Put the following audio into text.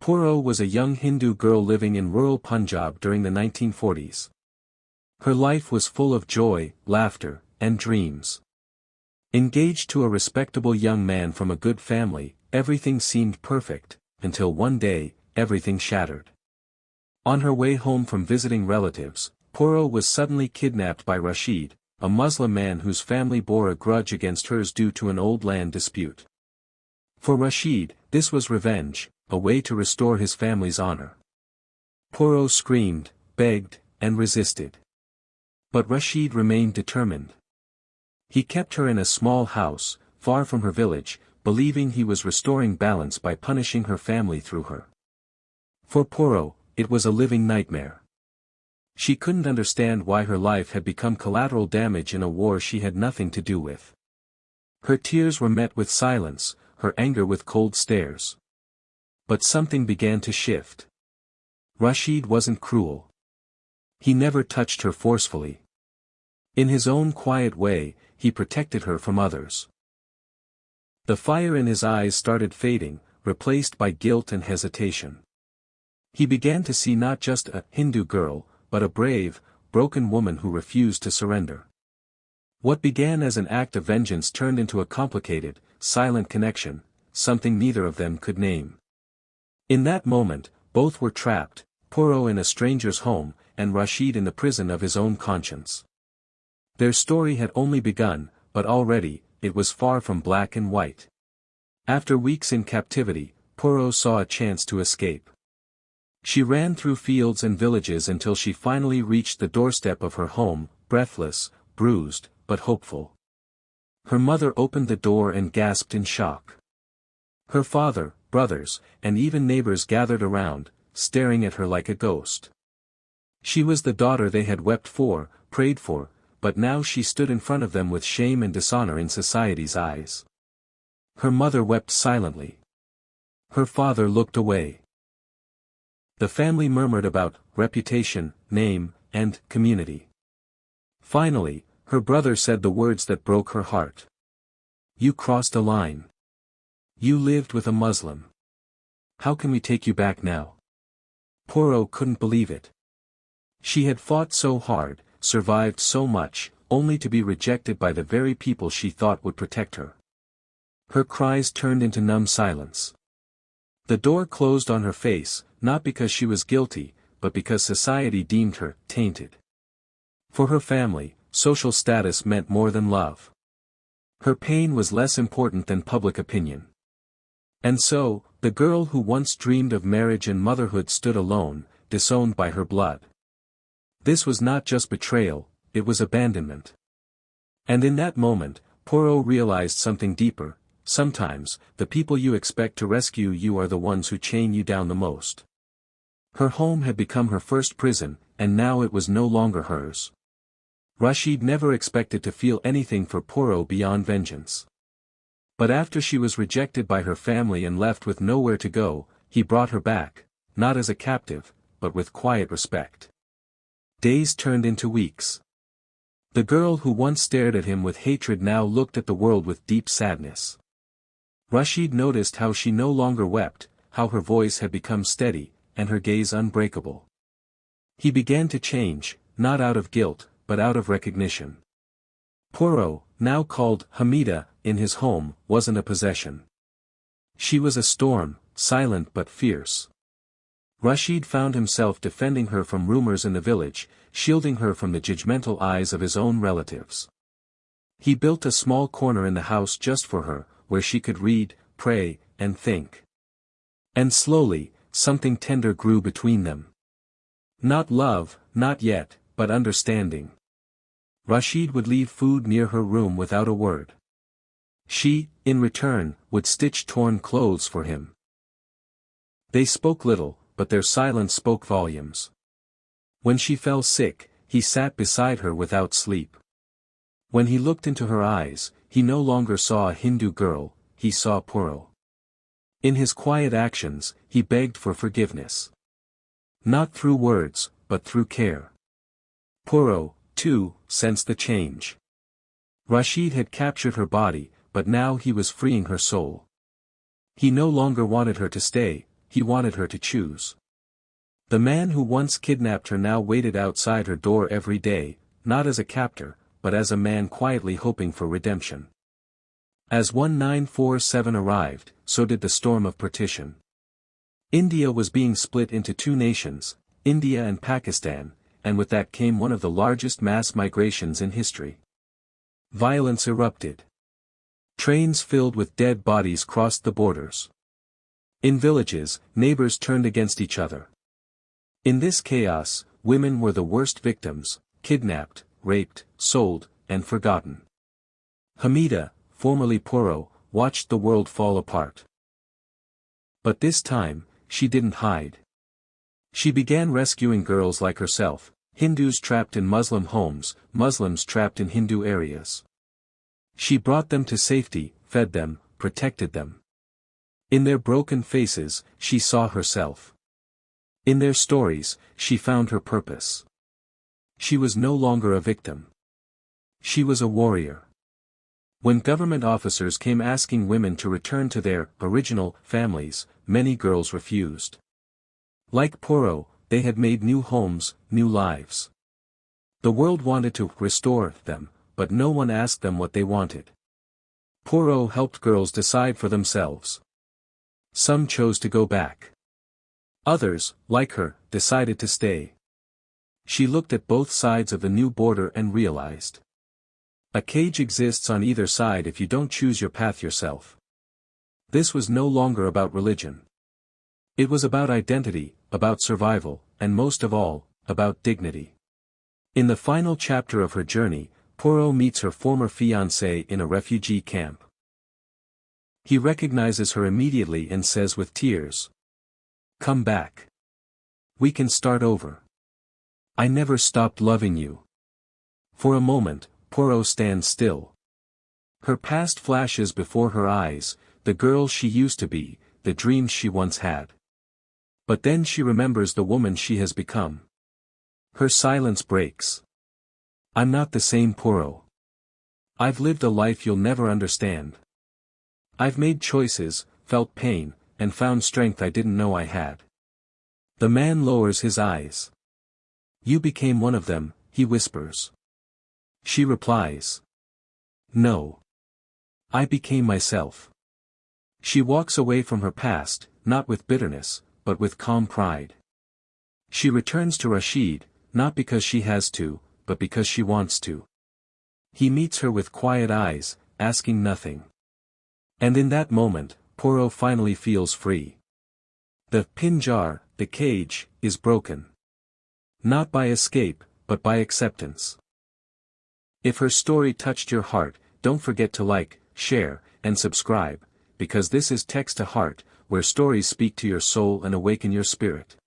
Puro was a young Hindu girl living in rural Punjab during the 1940s. Her life was full of joy, laughter, and dreams. Engaged to a respectable young man from a good family, everything seemed perfect, until one day, everything shattered. On her way home from visiting relatives, Puro was suddenly kidnapped by Rashid, a Muslim man whose family bore a grudge against hers due to an old land dispute. For Rashid, this was revenge, a way to restore his family's honor. Puro screamed, begged, and resisted. But Rashid remained determined. He kept her in a small house, far from her village, believing he was restoring balance by punishing her family through her. For Puro, it was a living nightmare. She couldn't understand why her life had become collateral damage in a war she had nothing to do with. Her tears were met with silence, her anger with cold stares. But something began to shift. Rashid wasn't cruel. He never touched her forcefully. In his own quiet way, he protected her from others. The fire in his eyes started fading, replaced by guilt and hesitation. He began to see not just a Hindu girl, but a brave, broken woman who refused to surrender. What began as an act of vengeance turned into a complicated, silent connection, something neither of them could name. In that moment, both were trapped, Puro in a stranger's home, and Rashid in the prison of his own conscience. Their story had only begun, but already, it was far from black and white. After weeks in captivity, Puro saw a chance to escape. She ran through fields and villages until she finally reached the doorstep of her home, breathless, bruised, but hopeful. Her mother opened the door and gasped in shock. Her father, brothers, and even neighbors gathered around, staring at her like a ghost. She was the daughter they had wept for, prayed for, but now she stood in front of them with shame and dishonor in society's eyes. Her mother wept silently. Her father looked away. The family murmured about reputation, name, and community. Finally, her brother said the words that broke her heart. "You crossed a line. You lived with a Muslim. How can we take you back now?" Puro couldn't believe it. She had fought so hard, survived so much, only to be rejected by the very people she thought would protect her. Her cries turned into numb silence. The door closed on her face, not because she was guilty, but because society deemed her tainted. For her family, social status meant more than love. Her pain was less important than public opinion. And so, the girl who once dreamed of marriage and motherhood stood alone, disowned by her blood. This was not just betrayal, it was abandonment. And in that moment, Puro realized something deeper. Sometimes, the people you expect to rescue you are the ones who chain you down the most. Her home had become her first prison, and now it was no longer hers. Rashid never expected to feel anything for Puro beyond vengeance. But after she was rejected by her family and left with nowhere to go, he brought her back, not as a captive, but with quiet respect. Days turned into weeks. The girl who once stared at him with hatred now looked at the world with deep sadness. Rashid noticed how she no longer wept, how her voice had become steady, and her gaze unbreakable. He began to change, not out of guilt, but out of recognition. Puro, now called Hamida, in his home, wasn't a possession. She was a storm, silent but fierce. Rashid found himself defending her from rumors in the village, shielding her from the judgmental eyes of his own relatives. He built a small corner in the house just for her, where she could read, pray, and think. And slowly, something tender grew between them. Not love, not yet, but understanding. Rashid would leave food near her room without a word. She, in return, would stitch torn clothes for him. They spoke little, but their silence spoke volumes. When she fell sick, he sat beside her without sleep. When he looked into her eyes, he no longer saw a Hindu girl, he saw Puro. In his quiet actions, he begged for forgiveness. Not through words, but through care. Puro, too, sensed the change. Rashid had captured her body, but now he was freeing her soul. He no longer wanted her to stay, he wanted her to choose. The man who once kidnapped her now waited outside her door every day, not as a captor, but as a man quietly hoping for redemption. As 1947 arrived, so did the storm of partition. India was being split into two nations, India and Pakistan, and with that came one of the largest mass migrations in history. Violence erupted. Trains filled with dead bodies crossed the borders. In villages, neighbors turned against each other. In this chaos, women were the worst victims, kidnapped, raped, sold, and forgotten. Hamida, formerly Puro, watched the world fall apart. But this time, she didn't hide. She began rescuing girls like herself, Hindus trapped in Muslim homes, Muslims trapped in Hindu areas. She brought them to safety, fed them, protected them. In their broken faces, she saw herself. In their stories, she found her purpose. She was no longer a victim. She was a warrior. When government officers came asking women to return to their original families, many girls refused. Like Puro, they had made new homes, new lives. The world wanted to restore them, but no one asked them what they wanted. Puro helped girls decide for themselves. Some chose to go back. Others, like her, decided to stay. She looked at both sides of the new border and realized. A cage exists on either side if you don't choose your path yourself. This was no longer about religion. It was about identity, about survival, and most of all, about dignity. In the final chapter of her journey, Puro meets her former fiancé in a refugee camp. He recognizes her immediately and says with tears, "Come back. We can start over. I never stopped loving you." For a moment, Puro stands still. Her past flashes before her eyes, the girl she used to be, the dreams she once had. But then she remembers the woman she has become. Her silence breaks. "I'm not the same Puro. I've lived a life you'll never understand. I've made choices, felt pain, and found strength I didn't know I had." The man lowers his eyes. "You became one of them," he whispers. She replies, "No. I became myself." She walks away from her past, not with bitterness, but with calm pride. She returns to Rashid, not because she has to, but because she wants to. He meets her with quiet eyes, asking nothing. And in that moment, Puro finally feels free. The Pinjar, the cage, is broken. Not by escape, but by acceptance. If her story touched your heart, don't forget to like, share, and subscribe, because this is Text to Heart, where stories speak to your soul and awaken your spirit.